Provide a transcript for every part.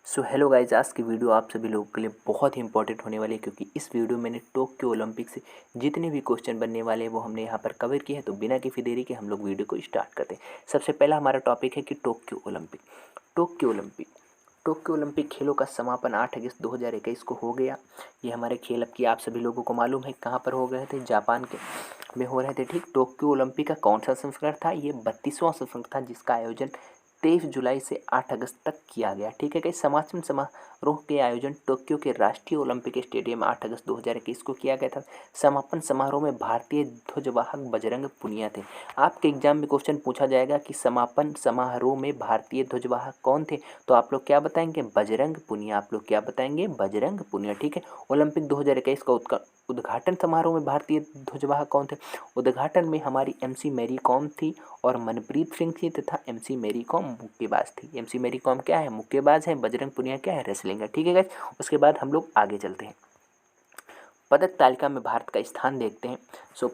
So hello guys, आज की video आप सभी लोगों के लिए बहुत ही इंपॉर्टेंट होने वाली है क्योंकि इस वीडियो में मैंने टोक्यो ओलंपिक से जितने भी क्वेश्चन बनने वाले हैं वो हमने यहाँ पर कवर किए हैं। तो बिना किसी देरी के हम लोग वीडियो को स्टार्ट करते हैं। सबसे पहला हमारा टॉपिक है कि Tokyo Olympic. Tokyo Olympic Tokyo Olympic खेलों का समापन 8 अगस्त 2021 को हो गया। ये हमारे खेल अब की आप सभी लोगों को मालूम है कहाँ पर हो गए थे, जापान के में हो रहे थे। ठीक, टोक्यो ओलंपिक का कौन सा संस्करण था? ये 32वां संस्करण था जिसका आयोजन 23 जुलाई से 8 अगस्त तक किया गया। ठीक है, कई समापन समारोह के आयोजन टोक्यो के राष्ट्रीय ओलंपिक स्टेडियम 8 अगस्त 2021 को किया गया था। समापन समारोह में भारतीय ध्वजवाहक बजरंग पुनिया थे। आपके एग्जाम में क्वेश्चन पूछा जाएगा कि समापन समारोह में भारतीय ध्वजवाहक कौन थे, तो आप लोग क्या बताएंगे? बजरंग पुनिया। आप लोग क्या बताएंगे? बजरंग पुनिया। ठीक है, ओलंपिक 2021 का उद्घाटन समारोह में भारतीय ध्वजवाहक कौन थे? उद्घाटन में हमारी एमसी मैरी कॉम थी और मनप्रीत सिंह थी तथा एमसी मैरी कॉम मुक्केबाज थी। एमसी मैरी कॉम क्या है? मुक्केबाज है। बजरंग पुनिया क्या है? रेसलिंग है। ठीक है गाइस, उसके बाद हम लोग आगे चलते हैं। पदक तालिका में भारत का स्थान देखते हैं।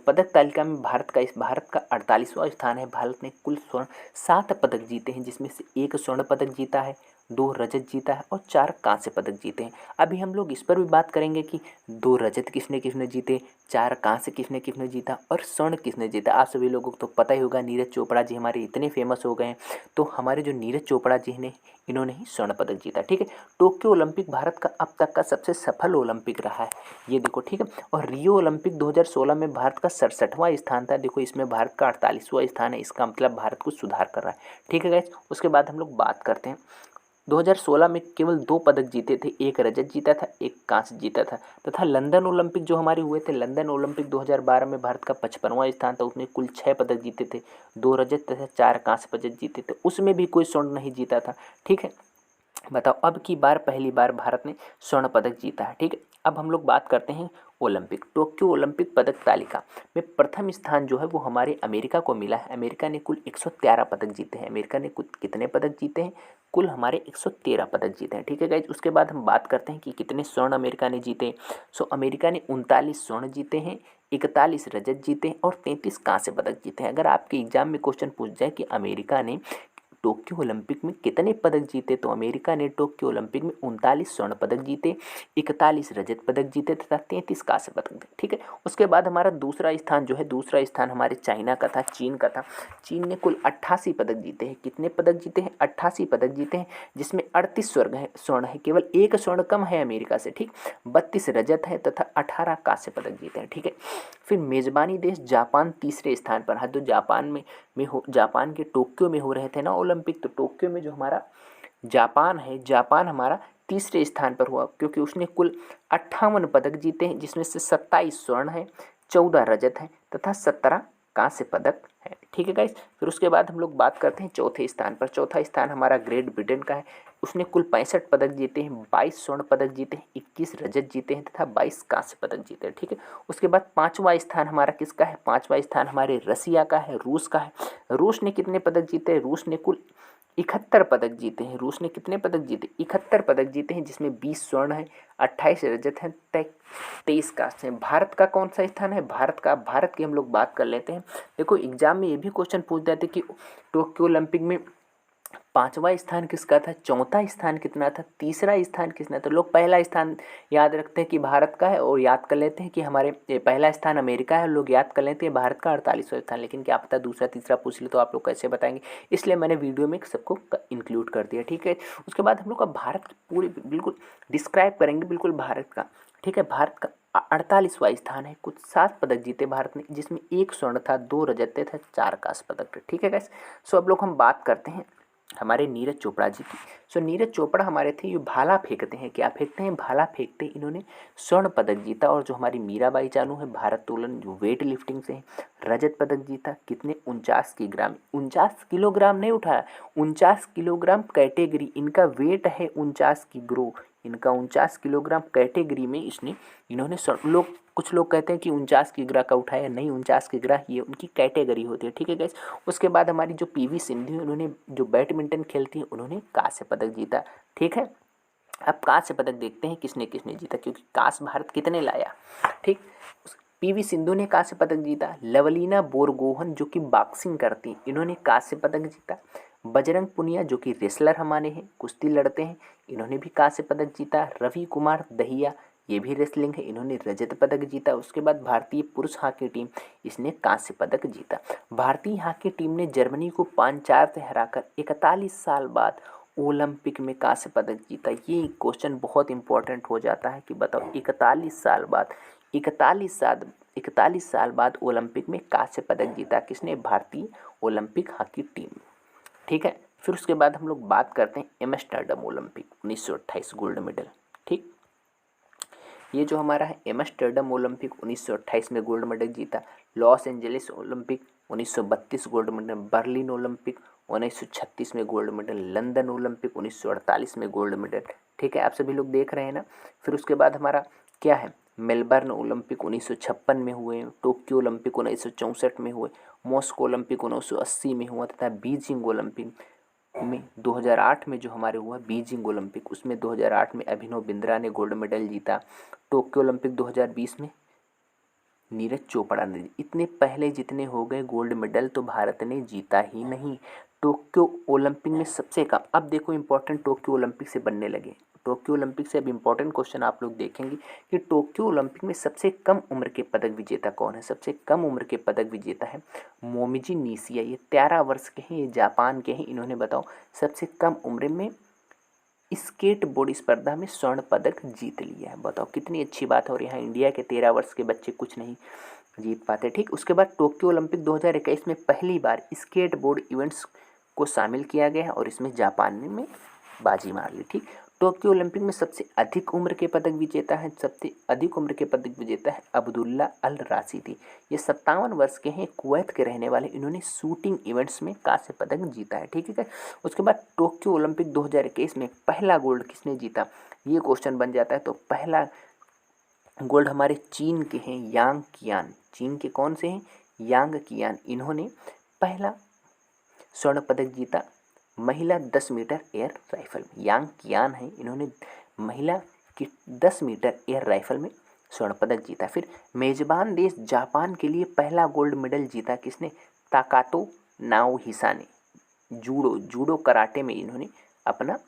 पदक तालिका में भारत का 48वां स्थान है। भारत ने कुल स्वर्ण 7 पदक जीते हैं, जिसमें से 1 स्वर्ण पदक जीता है, 2 रजत जीता है और 4 कांस्य पदक जीते हैं। अभी हम लोग इस पर भी बात करेंगे कि 2 रजत किसने किसने जीते, 4 कांस्य किसने किसने जीता और स्वर्ण किसने जीता। आप सभी लोगों को तो पता ही होगा, नीरज चोपड़ा जी हमारे इतने फेमस हो गए हैं। तो हमारे जो नीरज चोपड़ा जी ने इन्होंने ही स्वर्ण पदक जीता। ठीक है, टोक्यो ओलंपिक भारत का अब तक का सबसे सफल ओलंपिक रहा है, ये देखो। ठीक है, और रियो ओलंपिक 2016 में भारत का 67वां स्थान था। देखो, इसमें भारत का 48वां स्थान है, इसका मतलब भारत कुछ सुधार कर रहा है। ठीक है गाइस, उसके बाद हम लोग बात करते हैं 2016 में केवल 2 पदक जीते थे, 1 रजत जीता था, 1 कांस्य जीता था। तथा लंदन ओलंपिक जो हमारे हुए थे, लंदन ओलंपिक 2012 में भारत का 55वां स्थान था, उसने कुल 6 पदक जीते थे, 2 रजत तथा 4 कांस्य पदक जीते थे, उसमें भी कोई स्वर्ण नहीं जीता था। ठीक है, बताओ, अब की बार पहली बार भारत ने स्वर्ण पदक जीता है। ठीक है, अब हम लोग बात करते हैं ओलंपिक। टोक्यो ओलंपिक पदक तालिका में प्रथम स्थान जो है वो हमारे अमेरिका को मिला है। अमेरिका ने कुल 113 पदक जीते हैं। अमेरिका ने कुल कितने पदक जीते हैं? कुल हमारे 113 पदक जीते हैं। ठीक है गाइज, उसके बाद हम बात करते हैं कि कितने स्वर्ण अमेरिका ने जीते। अमेरिका ने 39 स्वर्ण जीते हैं, 41 रजत जीते हैं और 33 कांस्य पदक जीते हैं। अगर आपके एग्जाम में क्वेश्चन पूछ जाए कि अमेरिका ने टोक्यो ओलंपिक में कितने पदक जीते, तो अमेरिका ने टोक्यो ओलंपिक में 39 स्वर्ण पदक जीते, 41 रजत पदक जीते तथा 33 कांस्य पदक जीते। ठीक है, उसके बाद हमारा दूसरा स्थान जो है, दूसरा स्थान हमारे चाइना का था, चीन का था। चीन ने कुल 88 पदक जीते हैं। कितने पदक जीते हैं? 88 पदक जीते हैं, जिसमें 38 स्वर्ण है, केवल 1 स्वर्ण कम है अमेरिका से। ठीक, 32 रजत है तथा 18 कांस्य पदक जीते हैं। ठीक है, फिर मेजबानी देश जापान तीसरे स्थान पर है। तो जापान के टोक्यो में हो रहे थे ना ओलंपिक, तो टोक्यो में जो हमारा जापान है, जापान हमारा तीसरे स्थान पर हुआ क्योंकि उसने कुल 58 पदक जीते हैं, जिसमें से 27 स्वर्ण है, 14 रजत है तथा 17 कांस्य पदक है। ठीक है गाइस, फिर उसके बाद हम लोग बात करते हैं चौथे स्थान पर। चौथा स्थान हमारा ग्रेट ब्रिटेन का है। उसने कुल 65 पदक जीते हैं, 22 स्वर्ण पदक जीते हैं, 21 रजत जीते हैं तथा 22 कांस्य पदक जीते हैं। ठीक है, उसके बाद पांचवा स्थान हमारा किसका है? पांचवा स्थान हमारे रसिया का है, रूस का है। रूस ने कितने पदक जीते? रूस ने कुल 71 पदक जीते हैं। रूस ने कितने पदक जीते? 71 पदक जीते हैं, जिसमें 20 स्वर्ण है, 28 रजत है, 23 कांस्य है। भारत का कौन सा स्थान है? भारत की हम लोग बात कर लेते हैं। देखो, एग्जाम में ये भी क्वेश्चन पूछ जाते कि टोक्यो ओलंपिक में 5वां स्थान किसका था, चौथा स्थान कितना था, तीसरा स्थान कितना था। लोग पहला स्थान याद रखते हैं कि भारत का है और याद कर लेते हैं कि हमारे पहला स्थान अमेरिका है, लोग याद कर लेते हैं भारत का 48वां स्थान। लेकिन क्या पता दूसरा तीसरा पूछ ले तो आप लोग कैसे बताएंगे, इसलिए मैंने वीडियो में सबको इंक्लूड कर दिया। ठीक है, उसके बाद हम लोग का भारत की पूरी बिल्कुल डिस्क्राइब करेंगे, बिल्कुल भारत का। ठीक है, भारत का 48वां स्थान है। कुछ 7 पदक जीते भारत ने, जिसमें 1 स्वर्ण था, 2 रजत थे, 4 कांस्य पदक थे। ठीक है गाइस, अब लोग हम बात करते हैं हमारे नीरज चोपड़ा जी की। नीरज चोपड़ा हमारे थे, ये भाला फेंकते हैं। क्या फेंकते हैं? भाला फेंकते हैं। इन्होंने स्वर्ण पदक जीता। और जो हमारी मीराबाई चानू है, भारोत्तोलन जो वेट लिफ्टिंग से है, रजत पदक जीता। कितने? 49 किलोग्राम। 49 किलोग्राम नहीं उठाया, 49 किलोग्राम कैटेगरी, इनका वेट है 49 किलो, इनका 49 किलोग्राम कैटेगरी में इन्होंने लोग कुछ लोग कहते हैं कि 49 किग्रा का उठाया, नहीं 49 किग्रा ये उनकी कैटेगरी होती है। ठीक है गाइस, उसके बाद हमारी जो पीवी सिंधु है, उन्होंने जो बैडमिंटन खेलती है, उन्होंने कांस्य पदक जीता। ठीक है, अब कांस्य पदक देखते हैं किसने किसने जीता, क्योंकि कांस्य भारत कितने लाया। ठीक, पीवी सिंधु ने कांस्य पदक जीता। लवलीना बोरगोहन जो कि बॉक्सिंग करती, इन्होंने कांस्य पदक जीता। बजरंग पुनिया जो कि रेसलर हमारे हैं, कुश्ती लड़ते हैं, इन्होंने भी कांस्य पदक जीता। रवि कुमार दहिया, ये भी रेसलिंग है, इन्होंने रजत पदक जीता। उसके बाद भारतीय पुरुष हॉकी टीम, इसने कांस्य पदक जीता। भारतीय हॉकी टीम ने जर्मनी को 5-4 से हराकर 41 साल बाद ओलंपिक में कांस्य पदक जीता। ये क्वेश्चन बहुत इंपॉर्टेंट हो जाता है कि बताओ 41 साल बाद, 41 साल बाद ओलंपिक में कांस्य पदक जीता किसने? भारतीय ओलंपिक हॉकी टीम। ठीक है, फिर उसके बाद हम लोग बात करते हैं एम्स्टर्डम ओलंपिक 1928 गोल्ड मेडल। ठीक, ये जो हमारा है एम्स्टर्डम ओलंपिक 1928 में गोल्ड मेडल जीता। Los Angeles Olympic 1932 gold medal. Berlin Olympic 1936 में गोल्ड मेडल। लंदन ओलंपिक 1948 में गोल्ड मेडल। ठीक है, आप सभी लोग देख रहे हैं ना। फिर उसके बाद हमारा क्या है, मेलबर्न ओलंपिक 1956 में हुए, टोक्यो ओलंपिक 1964 में हुए, मॉस्को ओलंपिक 1980 में हुआ तथा बीजिंग ओलंपिक में 2008 में जो हमारे हुआ बीजिंग ओलंपिक, उसमें 2008 में अभिनव बिंद्रा ने गोल्ड मेडल जीता। टोक्यो ओलंपिक 2020 में नीरज चोपड़ा ने। इतने पहले जितने हो गए गोल्ड मेडल तो भारत ने जीता ही नहीं। टोक्यो ओलंपिक में सबसे कम, अब देखो इंपॉर्टेंट टोक्यो ओलंपिक से बनने लगे। टोक्यो ओलंपिक से अब इंपॉर्टेंट क्वेश्चन आप लोग देखेंगे कि टोक्यो ओलंपिक में सबसे कम उम्र के पदक विजेता कौन है। सबसे कम उम्र के पदक विजेता है मोमिजी निशिया। ये 13 वर्ष के हैं, ये जापान के हैं। इन्होंने बताओ सबसे कम उम्र में स्केट बोर्ड स्पर्धा में स्वर्ण पदक जीत लिया है। बताओ कितनी अच्छी बात है। और यहाँ इंडिया के 13 वर्ष के बच्चे कुछ नहीं जीत पाते। ठीक, उसके बाद टोक्यो ओलंपिक 2021 में पहली बार स्केट बोर्ड इवेंट्स को शामिल किया गया है और इसमें जापान ने बाजी मार ली। ठीक, टोक्यो ओलंपिक में सबसे अधिक उम्र के पदक विजेता है, सबसे अधिक उम्र के पदक विजेता है अब्दुल्ला अल राशिदी। ये 57 वर्ष के हैं, कुवैत के रहने वाले। इन्होंने शूटिंग इवेंट्स में कांस्य पदक जीता है। ठीक है, उसके बाद टोक्यो ओलंपिक 2021 में पहला गोल्ड किसने जीता, ये क्वेश्चन बन जाता है। तो पहला गोल्ड हमारे चीन के हैं यांग कियान। चीन के कौन से हैं? यांग कियान। इन्होंने पहला स्वर्ण पदक जीता महिला 10 मीटर एयर राइफल में। यांग कियान है, इन्होंने महिला की 10 मीटर एयर राइफल में स्वर्ण पदक जीता। फिर मेजबान देश जापान के लिए पहला गोल्ड मेडल जीता किसने? ताकातो नाओहिसा ने। जूडो कराटे में इन्होंने अपना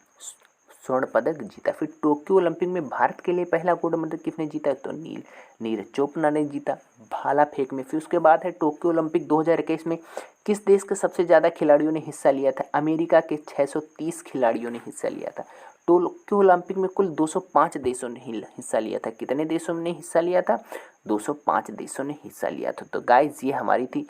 स्वर्ण पदक जीता। फिर टोक्यो ओलंपिक में भारत के लिए पहला गोल्ड मेडल किसने जीता? तो नीरज चोपड़ा ने जीता भाला फेंक में। फिर उसके बाद है टोक्यो ओलंपिक 2021 में किस देश के सबसे ज़्यादा खिलाड़ियों ने हिस्सा लिया था? अमेरिका के 630 खिलाड़ियों ने हिस्सा लिया था। टोक्यो ओलंपिक में कुल 205 देशों ने हिस्सा लिया था। कितने देशों ने हिस्सा लिया था? 205 देशों ने हिस्सा लिया था। तो गाइज ये हमारी थी